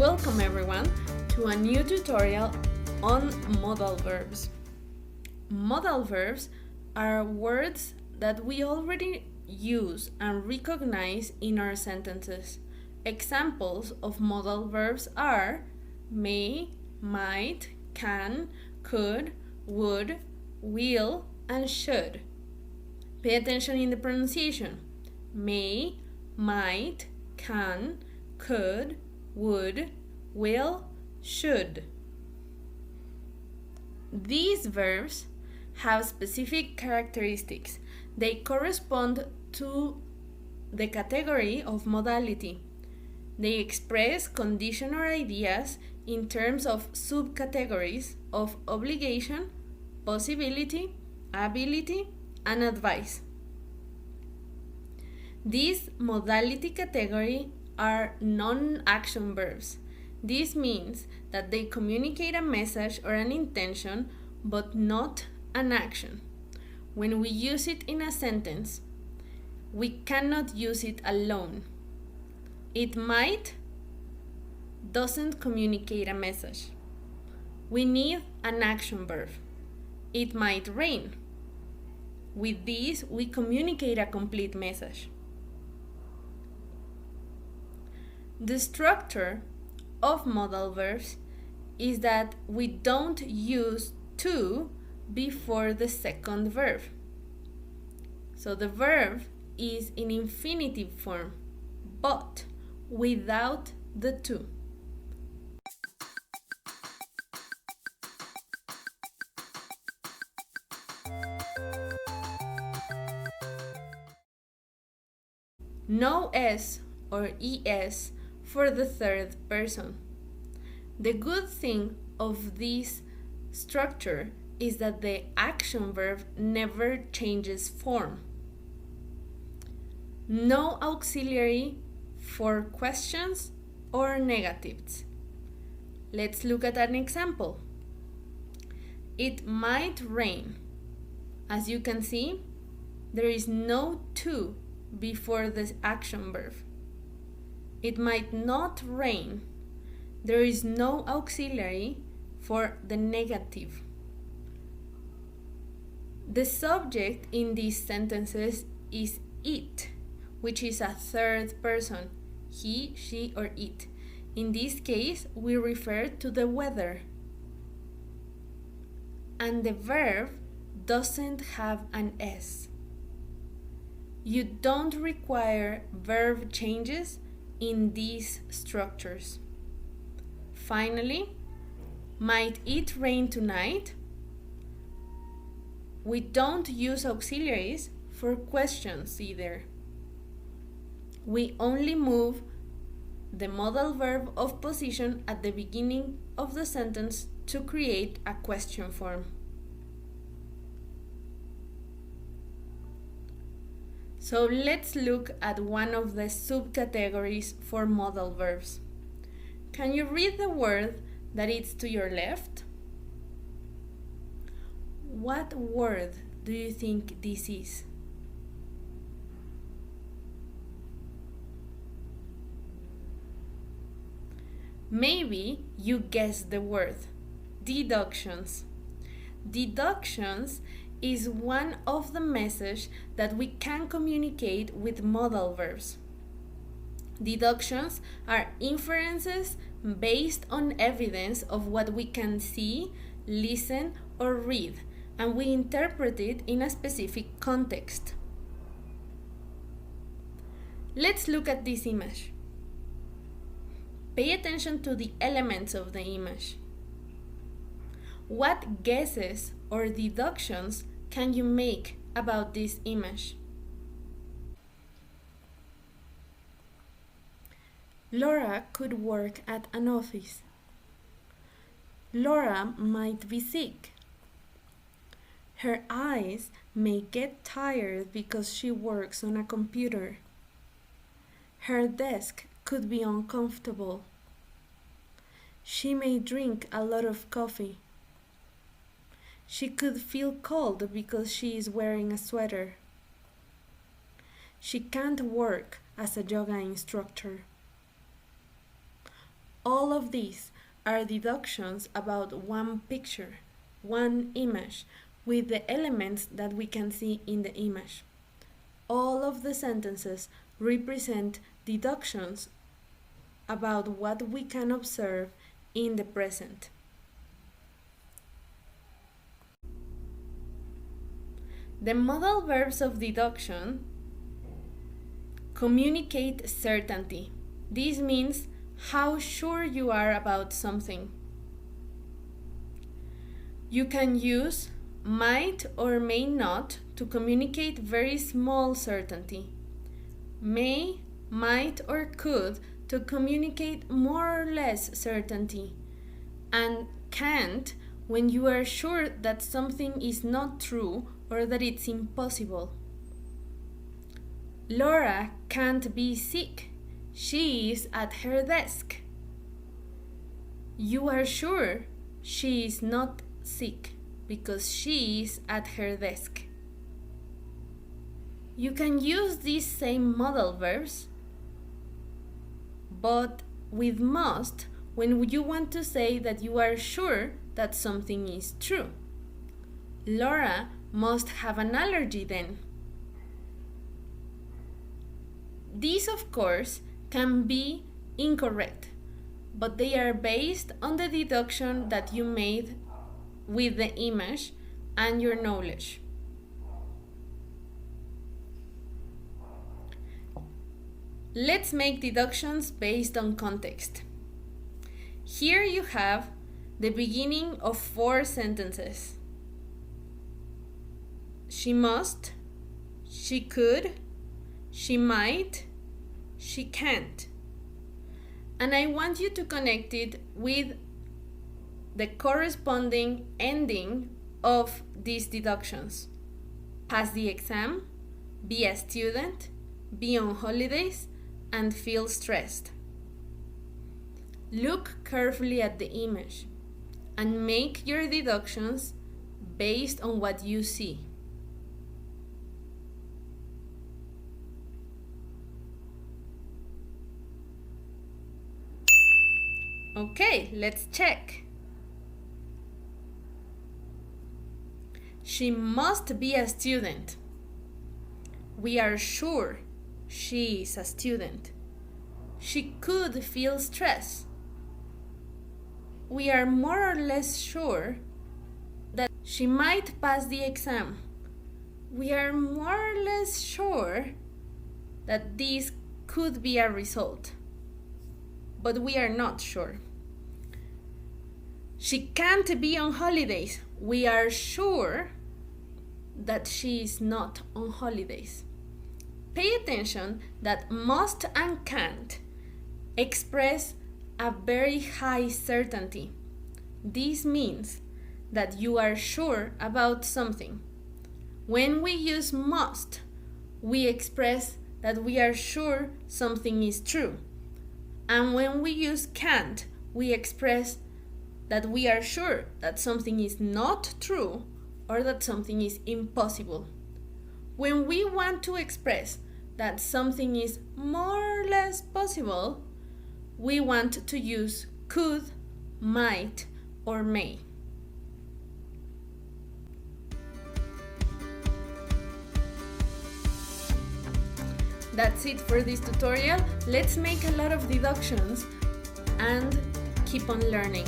Welcome everyone to a new tutorial on modal verbs. Modal verbs are words that we already use and recognize in our sentences. Examples of modal verbs are may, might, can, could, would, will, and should. Pay attention in the pronunciation. May, might, can, could, would, will, should. These verbs have specific characteristics. They correspond to the category of modality. They express condition or ideas in terms of subcategories of obligation, possibility, ability, and advice. These modality category are non-action verbs. This means that they communicate a message or an intention, but not an action. When we use it in a sentence, we cannot use it alone. It might doesn't communicate a message. We need an action verb. It might rain. With this, we communicate a complete message. The structure of modal verbs is that we don't use to before the second verb. So the verb is in infinitive form, but without the to. No s or es for the third person. The good thing of this structure is that the action verb never changes form. No auxiliary for questions or negatives. Let's look at an example. It might rain. As you can see, there is no to before the action verb. It might not rain. There is no auxiliary for the negative. The subject in these sentences is it, which is a third person, he, she, or it. In this case, we refer to the weather. And the verb doesn't have an S. You don't require verb changes in these structures. Finally, might it rain tonight? We don't use auxiliaries for questions either. We only move the modal verb of position at the beginning of the sentence to create a question form. So let's look at one of the subcategories for modal verbs. Can you read the word that is to your left? What word do you think this is? Maybe you guessed the word. Deductions. Deductions is one of the messages that we can communicate with modal verbs. Deductions are inferences based on evidence of what we can see, listen, or read, and we interpret it in a specific context. Let's look at this image. Pay attention to the elements of the image. What guesses or deductions can you make about this image? Laura could work at an office. Laura might be sick. Her eyes may get tired because she works on a computer. Her desk could be uncomfortable. She may drink a lot of coffee. She could feel cold because she is wearing a sweater. She can't work as a yoga instructor. All of these are deductions about one picture, one image, with the elements that we can see in the image. All of the sentences represent deductions about what we can observe in the present. The modal verbs of deduction communicate certainty. This means how sure you are about something. You can use might or may not to communicate very small certainty. May, might, or could to communicate more or less certainty. And can't when you are sure that something is not true or that it's impossible. Laura can't be sick. She is at her desk. You are sure she is not sick because she is at her desk. You can use these same modal verbs, but with must when you want to say that you are sure that something is true. Laura must have an allergy then. These, of course, can be incorrect, but they are based on the deduction that you made with the image and your knowledge. Let's make deductions based on context. Here you have the beginning of 4 sentences. She must, she could, she might, she can't. And I want you to connect it with the corresponding ending of these deductions. Pass the exam, be a student, be on holidays, and feel stressed. Look carefully at the image and make your deductions based on what you see. Okay, let's check. She must be a student. We are sure she is a student. She could feel stress. We are more or less sure that she might pass the exam. We are more or less sure that this could be a result, but we are not sure. She can't be on holidays. We are sure that she is not on holidays. Pay attention that must and can't express a very high certainty. This means that you are sure about something. When we use must, we express that we are sure something is true. And when we use can't, we express that we are sure that something is not true or that something is impossible. When we want to express that something is more or less possible, we want to use could, might, or may. That's it for this tutorial. Let's make a lot of deductions and keep on learning.